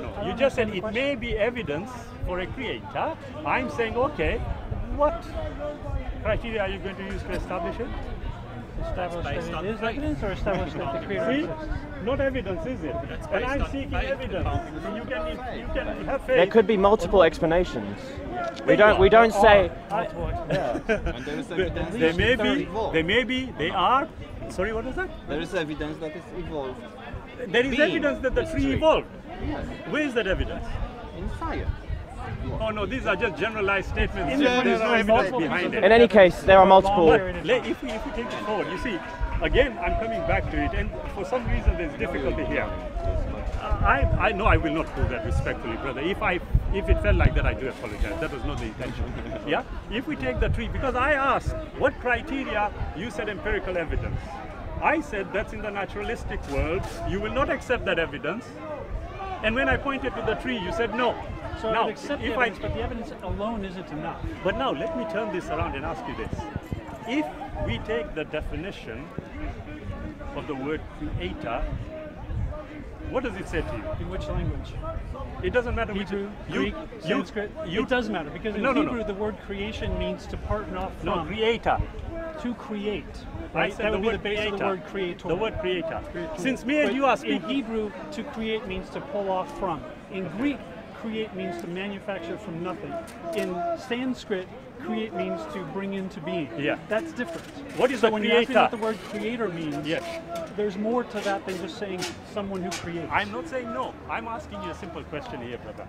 No, you just said it may be evidence for a creator. I'm saying, okay, what criteria are you going to use to establish it? Establish that it is evidence, or establish that the creator exists? Not evidence, is it? And I'm seeking evidence. So you can have faith. There could be multiple explanations. We don't say. They are. Sorry, what is that? There is evidence that it's evolved. There is evidence that the tree evolved. Yes. Where is that evidence? In science. Oh no, these are just generalized statements. There's no evidence behind it. In any case, there are multiple. But if we take it forward, you see, again, I'm coming back to it, and for some reason there's difficulty here. I know I will not prove that respectfully, brother. If it felt like that, I do apologize. That was not the intention. Yeah. If we take the tree, because I asked what criteria, you said empirical evidence. I said that's in the naturalistic world. You will not accept that evidence. And when I pointed to the tree, you said no. So now, I would accept the evidence, but the evidence alone isn't enough. But now let me turn this around and ask you this. If we take the definition of the word creator, what does it say to you? In which language? It doesn't matter which. Hebrew, Greek, Sanskrit? It does matter, because in Hebrew the word creation means to partner off from. No, creator. To create. I Right? said That the would be word the base creator. of the word creator. The word creator. Since me and you are speaking. In Hebrew, to create means to pull off from. In Greek, create means to manufacture from nothing. In Sanskrit, create means to bring into being. Yeah. That's different. What is so the when creator? you ask me what the word creator means, Yes. there's more to that than just saying someone who creates. I'm not saying no. I'm asking you a simple question here, brother.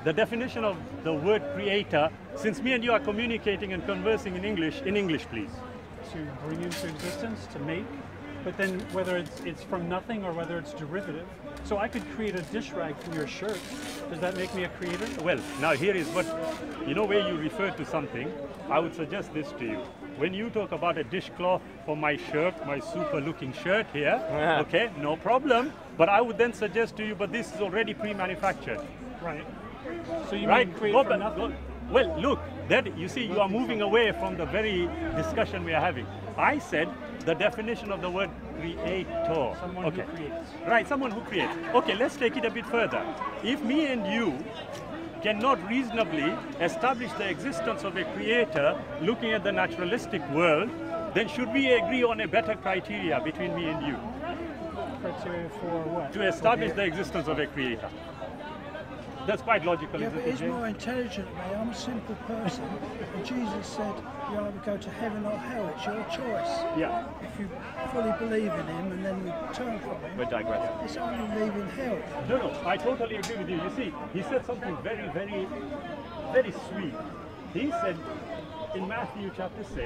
The definition of the word creator, since me and you are communicating and conversing in English, please. To bring into existence, to make, but then whether it's from nothing or whether it's derivative. So I could create a dish rag from your shirt. Does that make me a creator? Well, now here is what, you know, where you refer to something, I would suggest this to you. When you talk about a dishcloth for my shirt, my super looking shirt here, okay, no problem. But I would then suggest to you, but this is already pre-manufactured. Right. So you Right? mean create Go from back- nothing? Well, look, that you see, you are moving away from the very discussion we are having. I said the definition of the word creator. Someone who creates. Right, someone who creates. Okay, let's take it a bit further. If me and you cannot reasonably establish the existence of a creator looking at the naturalistic world, then should we agree on a better criteria between me and you Criteria for what? to establish the existence of a creator? That's quite logical, Yeah, isn't but it, he's James? more intelligent than me. I'm a simple person. And Jesus said, you either go to heaven or hell. It's your choice. Yeah. If you fully believe in him and then we turn from him, We're digressing. it's only leaving hell. No, I totally agree with you. You see, he said something very, very, very sweet. He said in Matthew chapter 6,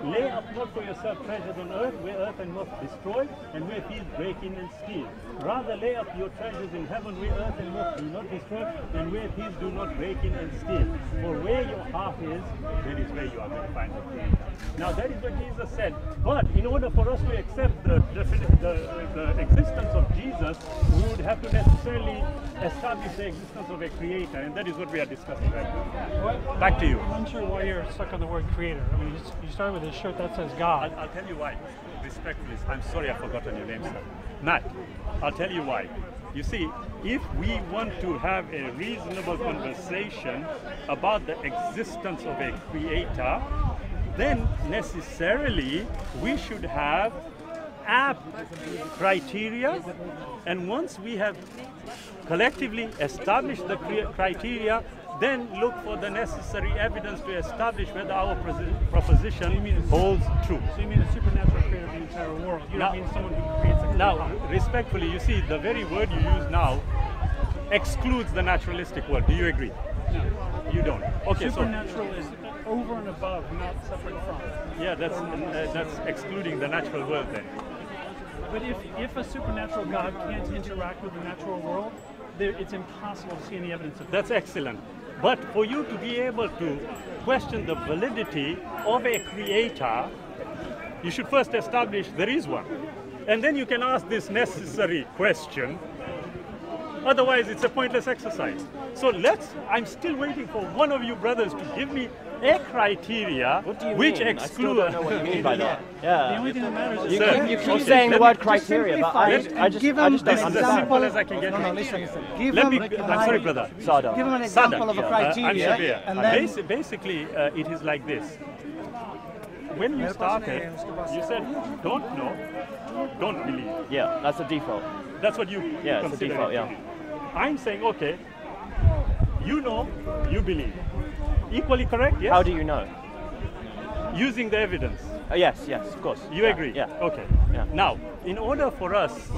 lay up not for yourself treasures on earth, where earth and moth destroy, and where thieves break in and steal. Rather lay up your treasures in heaven, where earth and moth do not destroy, and where thieves do not break in and steal. For where your heart is, that is where you are going to find the Creator. Now that is what Jesus said. But in order for us to accept the existence of Jesus, we would have to necessarily establish the existence of a Creator, and that is what we are discussing right now. Back to you. I'm unsure why you're stuck on the word creator. I mean, you started with a shirt that says God. I'll tell you why. Respectfully, I'm sorry I've forgotten your name, sir. Matt, I'll tell you why. You see, if we want to have a reasonable conversation about the existence of a creator, then necessarily we should have apt criteria, and once we have collectively established the criteria, then look for the necessary evidence to establish whether our proposition holds true. So you mean a supernatural creator of the entire world? You don't mean someone who creates a Now, respectfully, you see, the very word you use now excludes the naturalistic world. Do you agree? No. You don't. Okay, supernatural is over and above, not separate from. Yeah, that's excluding the natural world then. But if a supernatural God can't interact with the natural world, it's impossible to see any evidence of that. That's excellent. But for you to be able to question the validity of a creator, you should first establish there is one. And then you can ask this necessary question, Otherwise, it's a pointless exercise. So I'm still waiting for one of you brothers to give me a criteria What do you which mean? I still exclude. don't know what you mean by that. The Yeah. only thing that matters is You Sir, keep okay, saying the let word me- criteria, but simplify I it just and give don't them This is as understand. simple as I can get. No, listen. Give Let them, me. I'm sorry, brother. Sada. give them an example of a I'm criteria, Shabir. and then Basically, it is like this. When you started, you said, don't know, don't believe. Yeah, that's the default. That's what you Yeah, it's the consider default, it to yeah. be. I'm saying, okay, you know, you believe. Equally correct, yes? How do you know? Using the evidence. Yes, of course. You Yeah, agree? Yeah. Okay. Yeah. Now, in order for us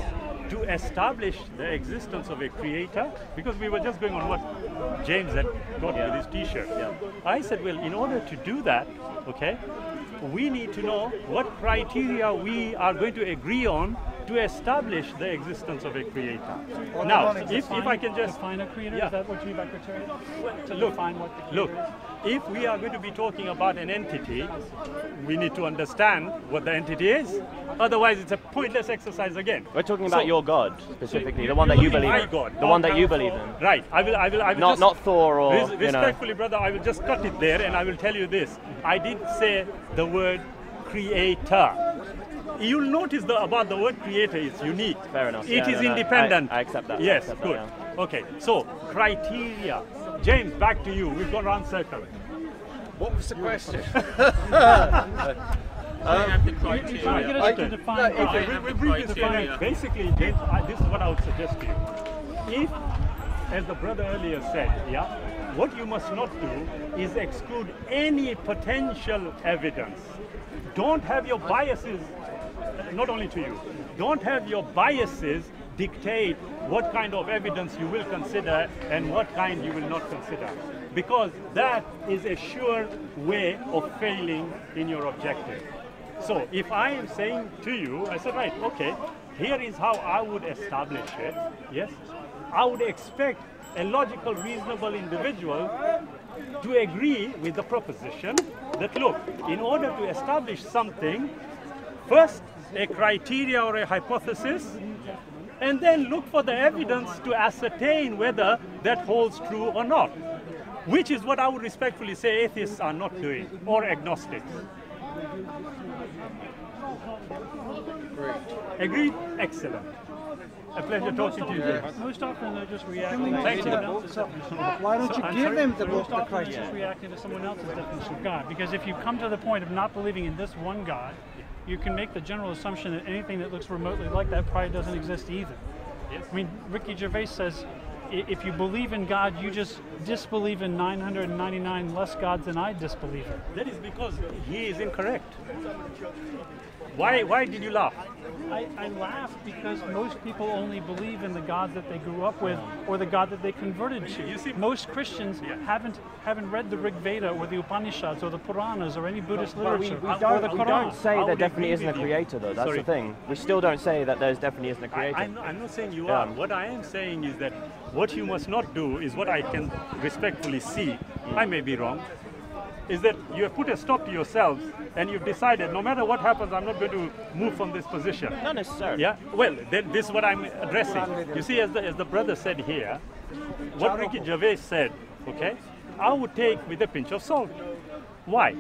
to establish the existence of a creator, because we were just going on what James had got with his t-shirt. Yeah. I said, well, in order to do that, okay, we need to know what criteria we are going to agree on to establish the existence of a creator. Now, if I can just define a creator, Yeah. is that what you mean by criteria? To Look, define what the Look, creator if we are going to be talking about an entity, we need to understand what the entity is. Otherwise, it's a pointless exercise again. We're talking about So- your God specifically, the one that you believe My in. God, The one that you not- believe in. Right. I will Not just, not Thor or you know. respectfully, brother, I will just cut it there and I will tell you this. I did say the word creator. You'll notice about the word creator is unique. Fair enough. It Yeah, is no, independent. I accept that. I Yes, accept that, good. Okay, so criteria. James, back to you. We've gone round circle. What was the question? You're trying to get us to define no, God. We briefly define it. Basically, James, this is what I would suggest to you. If, as the brother earlier said, yeah, what you must not do is exclude any potential evidence. Don't have your biases, not only to you, don't have your biases dictate what kind of evidence you will consider and what kind you will not consider. Because that is a sure way of failing in your objective. So if I am saying to you, I said, right, okay, here is how I would establish it, yes? I would expect a logical, reasonable individual to agree with the proposition that, look, in order to establish something, first a criteria or a hypothesis, and then look for the evidence to ascertain whether that holds true or not, which is what I would respectfully say atheists are not doing, or agnostics. Agreed? Excellent. A pleasure talking to you, James. Most often they're just reacting Thank to you. someone else's definition of God. why don't you I'm give sorry? them the book, Most the often it's criteria? just reacting to someone else's definition of God. Because if you come to the point of not believing in this one God, you can make the general assumption that anything that looks remotely like that probably doesn't exist either. Yes. I mean, Ricky Gervais says, if you believe in God, you just disbelieve in 999 less gods than I disbelieve in. That is because he is incorrect. Why did you laugh? I laugh because most people only believe in the God that they grew up with or the God that they converted to. You see- most Christians Yeah. haven't read the Rig Veda or the Upanishads or the Puranas or any Buddhist But literature we or don't, the we Quran. don't say I there would definitely agree isn't a with you. creator though, that's Sorry. the thing. We still don't say that there's definitely isn't a creator. I'm not saying you Yeah. are. What I am saying is that what you must not do is what I can respectfully see. I may be wrong. Is that you have put a stop to yourselves and you've decided no matter what happens, I'm not going to move from this position. Not necessarily. Yeah. Well, then this is what I'm addressing. You see, as the brother said here, what Ricky Gervais said, okay, I would take with a pinch of salt. Why?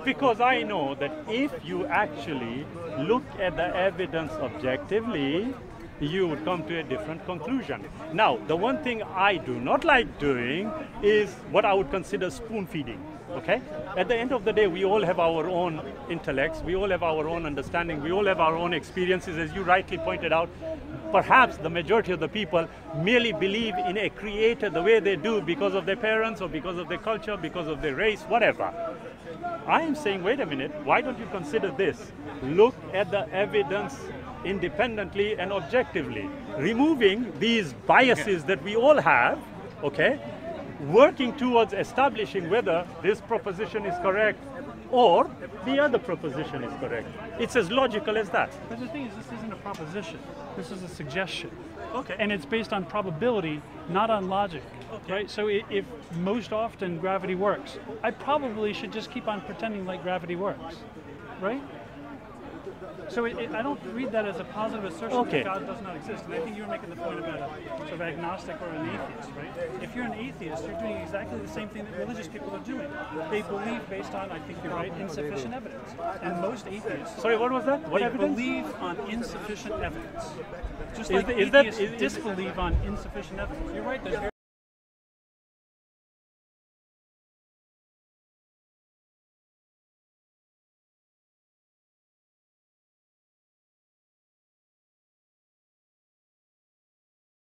Because I know that if you actually look at the evidence objectively, you would come to a different conclusion. Now, the one thing I do not like doing is what I would consider spoon feeding. Okay? At the end of the day, we all have our own intellects, we all have our own understanding, we all have our own experiences, as you rightly pointed out. Perhaps the majority of the people merely believe in a creator the way they do because of their parents or because of their culture, because of their race, whatever. I am saying, wait a minute, why don't you consider this? Look at the evidence independently and objectively, removing these biases that we all have, okay? Working towards establishing whether this proposition is correct or the other proposition is correct. It's as logical as that. But the thing is, this isn't a proposition. This is a suggestion. Okay. And it's based on probability, not on logic. Okay. Right? So if most often gravity works, I probably should just keep on pretending like gravity works. Right? So I don't read that as a positive assertion Okay. that God does not exist. And I think you were making the point about a sort of agnostic or an atheist, right? If you're an atheist, you're doing exactly the same thing that religious people are doing. They believe based on, I think you're right, insufficient evidence. And most atheists Sorry, what was that? What they evidence? believe on insufficient evidence. Just Is like that- atheists is- disbelieve on insufficient evidence. You're right, there's